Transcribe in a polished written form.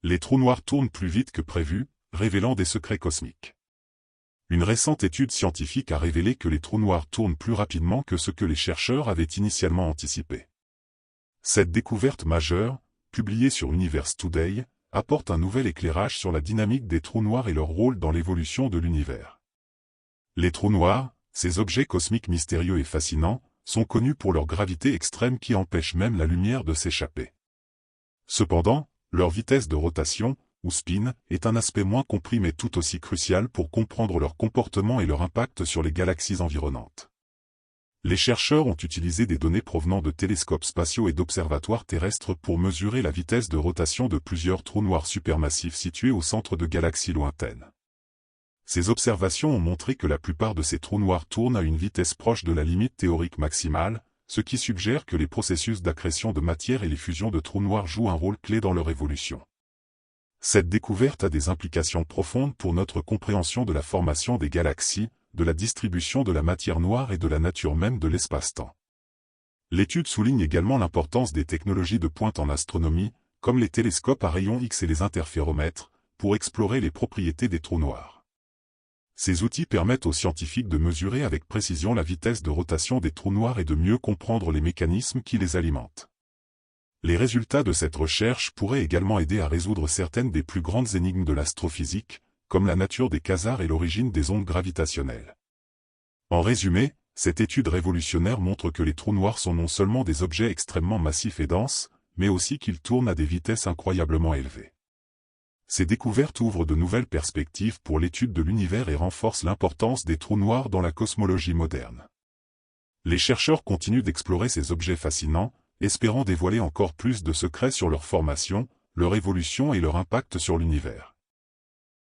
Les trous noirs tournent plus vite que prévu, révélant des secrets cosmiques. Une récente étude scientifique a révélé que les trous noirs tournent plus rapidement que ce que les chercheurs avaient initialement anticipé. Cette découverte majeure, publiée sur Universe Today, apporte un nouvel éclairage sur la dynamique des trous noirs et leur rôle dans l'évolution de l'univers. Les trous noirs, ces objets cosmiques mystérieux et fascinants, sont connus pour leur gravité extrême qui empêche même la lumière de s'échapper. Cependant, leur vitesse de rotation, ou spin, est un aspect moins compris mais tout aussi crucial pour comprendre leur comportement et leur impact sur les galaxies environnantes. Les chercheurs ont utilisé des données provenant de télescopes spatiaux et d'observatoires terrestres pour mesurer la vitesse de rotation de plusieurs trous noirs supermassifs situés au centre de galaxies lointaines. Ces observations ont montré que la plupart de ces trous noirs tournent à une vitesse proche de la limite théorique maximale, ce qui suggère que les processus d'accrétion de matière et les fusions de trous noirs jouent un rôle clé dans leur évolution. Cette découverte a des implications profondes pour notre compréhension de la formation des galaxies, de la distribution de la matière noire et de la nature même de l'espace-temps. L'étude souligne également l'importance des technologies de pointe en astronomie, comme les télescopes à rayons X et les interféromètres, pour explorer les propriétés des trous noirs. Ces outils permettent aux scientifiques de mesurer avec précision la vitesse de rotation des trous noirs et de mieux comprendre les mécanismes qui les alimentent. Les résultats de cette recherche pourraient également aider à résoudre certaines des plus grandes énigmes de l'astrophysique, comme la nature des quasars et l'origine des ondes gravitationnelles. En résumé, cette étude révolutionnaire montre que les trous noirs sont non seulement des objets extrêmement massifs et denses, mais aussi qu'ils tournent à des vitesses incroyablement élevées. Ces découvertes ouvrent de nouvelles perspectives pour l'étude de l'univers et renforcent l'importance des trous noirs dans la cosmologie moderne. Les chercheurs continuent d'explorer ces objets fascinants, espérant dévoiler encore plus de secrets sur leur formation, leur évolution et leur impact sur l'univers.